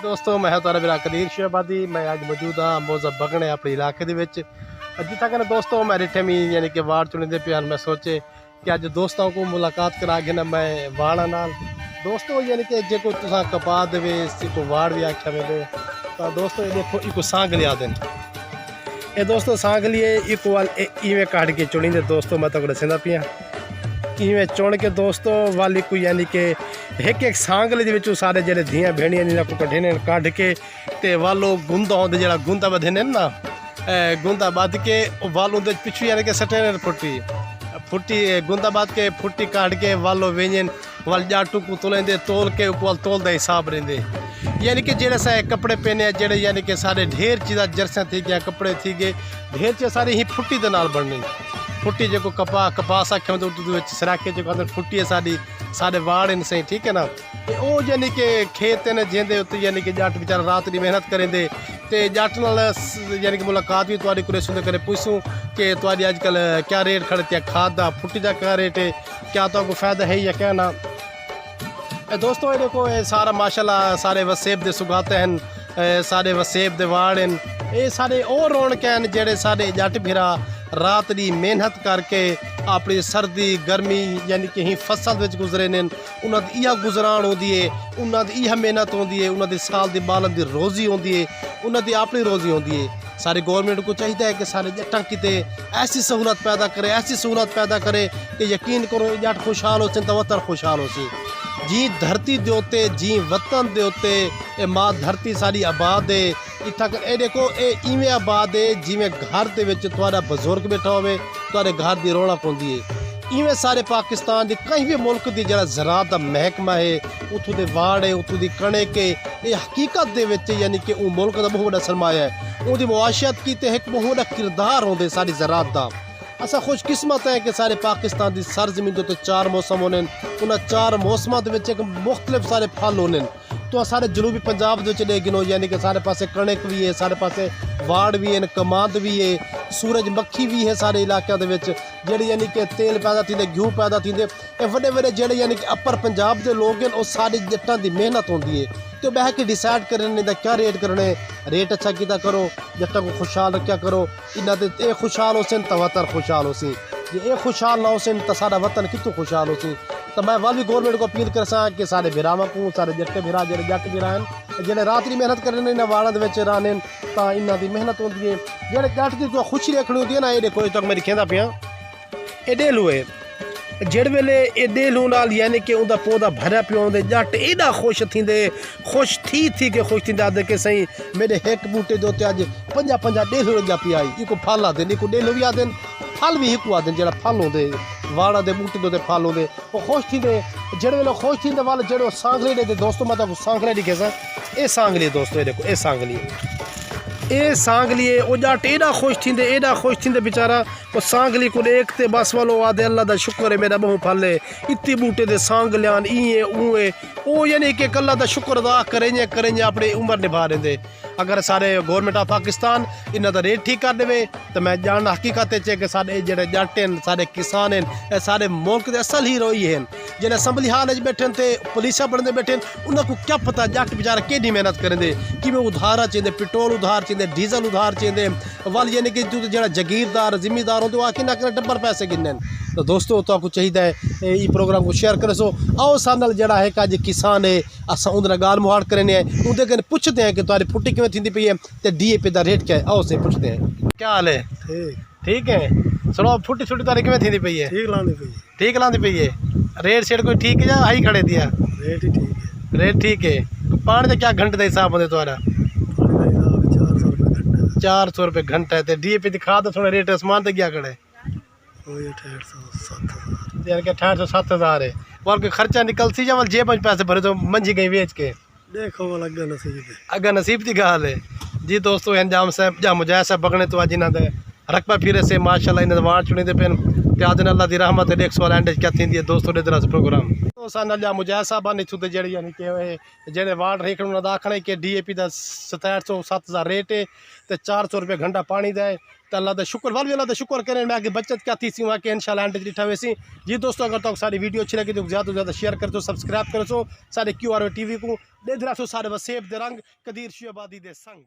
दोस्तों मैं तुहाडा मेरा कदीर शहबादी। मैं अज मौजूद हाँ मौजा बगने अपने इलाके जिथा कहना दोस्तों मैं रिठे में यानी कि वार्ड चुनिंदे पे मैं सोचे कि अज दोस्तों को मुलाकात करा के ना मैं वाड़ा नाल दोस्तों यानी कि जो तुसा कपा देवे को वाड़ भी आख्या वेंदे। तो दोस्तों ये देखो इको सांग लिया देन ये दोस्तों सांग लिए इको वाल इवें काट के चुनिंदे दोस्तों मैं तो दसंदा पिया इवें चुन के दोस्तों वाली को यानी कि एक एक सांगले दे सारे जेडे धियाँ भेड़ियाँ इन्होंने को कढ़े कढ़ के ते वालो गुंदा होंगे जो गुंदा बधे ना गुंदा बध के वाल उनके पिछू यानी कि सटे फुटी फुटी गुंदा बध के फुटी काट के वालो वेंजन वाल जाटू को तुलेंदे तोल के ऊपर तोल का हिसाब रेंदे यानी कि जेड़े सा कपड़े पहने जेड़े यानी कि सारे ढेर चीज़ा जर्सियाँ थी गया कपड़े थी गए ढेर चीज़ सारी ही फुटी के नाल बननी फुटी जो कपास आखे उर्दू सराखे जो अंदर फुटी है साड़ी साढ़े वाड़ इन सही ठीक है ना वो यानी कि खेत ने जेंदे उत्ते यानी कि जट बेचारा रात की मेहनत करेंदे ते जट नाल यानी कि मुलाकात भी तुहाडी कुरे सुनते करे पूछूं कि तुहाडी अजकल क्या रेट खड़े खाद का फुटी का क्या रेट है क्या तो फायदा है या क्या ना। दोस्तों ये देखो ये सारा माशाल्लाह सारे वसेब दे सुगाते हैं सारे वसेब दे वाड़ हैं ये सारे और रौनक हैं जेड़े सारे जट फिरा रात की मेहनत करके अपनी सर्दी गर्मी यानी कि फसल में गुजरे ने उन्होंने यह गुजरान होती है उन्होंने यह मेहनत होती है उन्होंने साल की बालन की रोज़ी होती है उन्होंने अपनी रोज़ी होती है। सारी गवर्नमेंट को चाहिए है कि सारे जट्टा किते ऐसी सहूलत पैदा करे ऐसी सहूलत पैदा करे कि यकीन करो जट खुशहाल हो तो वतन खुशहाल हो सी जी धरती दे उत्ते जी वतन दे उत्ते माँ धरती सारी आबाद है इतना कर ए देखो ये इवें आबाद है जिमें घर के तुहाडा बजुर्ग बैठा होवे तुहाडे घर की रौनक होंदी है इवें सारे पाकिस्तान के कहीं भी मुल्क की जरा ज़राअत का महकमा है उतों के वाड़ है उतों की कणक है ये हकीकत दे विच यानी कि वो मुल्क का बहुत बड़ा सरमाया है वो मुआशत की तो एक बहुत बड़ा किरदार होंदे सारी ज़राअत का। असा खुशकिस्मत है कि सारे पाकिस्तान की सरजमीन के उत्ते 4 मौसम होने उन्हें 4 मौसमों के एक मुख्तलिफ सारे फल होने तो सारे जनूबी पंजाब ले गिनो यानी कि सारे पासे कणक भी है सारे पासे वाड़ भी है कमांद भी है सूरजमुखी भी है सारे इलाकों के जेडे यानी कि तेल पैदा थी घ्यू पैदा थी वे वे जेडे यानी कि अपर पंजाब के लोग हैं सारे जट्टां की मेहनत होती है तो बह के डिसाइड करने का क्या रेट करने रेट अच्छा किया करो जट्टां को खुशहाल रखा करो इन्हों ये खुशहाल हो सन तो वतन खुशहाल हो सी जे ये खुशहाल ना हो सन तो सारा वतन कितों खुशहाल हो सी। तो मैं वाल भी गवर्नमेंट को अपील कर सा कि सारे बिरावां को सारे जट्टे बिरा जो जट बिरा हैं जेडे रात की मेहनत करने इन्हें वाड़ा रहने तो इन्हों की मेहनत होती है जेडे जट की जो खुशी रखनी होती है ना ये देखो ये तक मैं लिखा पिया ये डेलू है जेड़ वेले ए डेलू नाल यानी कि उनका पौधा भरिया पियो होंदे जट एडा खुश थींदे खुश थी के खुश थींदे आदे कि सही मेरे एक बूटे दो अज 50 डेलू लग्या पिया इको फल आते इको डेलू भी आते फल भी एक आते जो फल होंदे वाड़ा के बूटे दो फल होंदे वो खुश थींदे जेड़े वेले खुश थींदे वाले जो सांगले दे दोस्तों मैं सांगले दिखे सा ये सांगली दोस्तों ये देखो ये सांगली ये सांगली वो जट एडा खुश थींदे बेचारा वो सांगली को देखते बस वालो आदे अल्लाह का शुक्र है मेरा बहु फल है इतनी बूटे दे सांग लियान इए उए वो यानी कि अल्लाह का शुक्र अदा करेंगे अपनी उम्र निभा रहे। अगर सारे गवर्नमेंट ऑफ पाकिस्तान इन्हों का रेट ठीक कर दे तो मैं जानना हकीकत है कि सारे जो जट हैं सारे किसान हैं सारे मुल्क के असल हीरो ही हैं जो असम्बली हाल बैठे तो पुलिसा बनते बैठे उन्होंने क्या पता जट बेचारा कि मेहनत करेंगे कि उधार चाहिए पेट्रोल उधार चाहिए डीजल उधार चाहिए वाल यानी कि जो जागीरदार जिमीदार होंगे आखिर ना डब्बर पैसे गिने। तो दोस्तों तो चाहिए है ये प्रोग्राम को शेयर करे सो आओ साल जरा है अज किसान है अस उन्हें गाल मुहाड़ करें उनके कन पूछते हैं कि तुम्हारी फुटी किमें थी पई है तो DAP का रेट क्या है आओ से पूछते हैं क्या हाल है ठीक है सुनो फुटी छुट्टी तारी किमें थी पई है ठीक लाती पई है रेट शेट कोई ठीक है या हाई खड़े दिया रेट ठीक है पानी का क्या घंटे का हिसाब होता तुम्हारा 400 रुपये घंटा है तो DAP दिखा दो थोड़ा रेट आसमान तक क्या खड़े 6,500-7,000 है और कोई खर्चा निकल सी या जेब में पैसे भरे तो मंजी गई बेच के देखो अगर नसीब की गाल है जी। दोस्तों अंजाम साहब जहाँ मुजाहिद साहब बगने तो अज इन्होंने रकबा फिरे से माशाल्लाह इन्हें वार चुने पे प्याज अल्लाह की रहमत 100 एंड क्या थी दोस्तों प्रोग्राम। सानल्या मुजाहिद साहब ने इत्थों जेह्ड़े यानी कि जेह्ड़े वार्ड रेखण उन्होंने दा आखना है कि DAP का 6700 रेट है तो 400 रुपये घंटा पानी दा है। तो अल्लाह का शुक्र वाल भी अल्लाह का शुक्र करें मैं आगे बचत क्या थी सी कि इंशाल्लाह एंड डिठा वैसी। जी दोस्तों अगर तो सारी वीडियो अच्छी लगी तो ज़्यादा से ज़्यादा शेयर कर दो सब्सक्राइब करो सारे QRV TV को दे दो सारे वसेब दे रंग कदीर शियाबादी दे संग।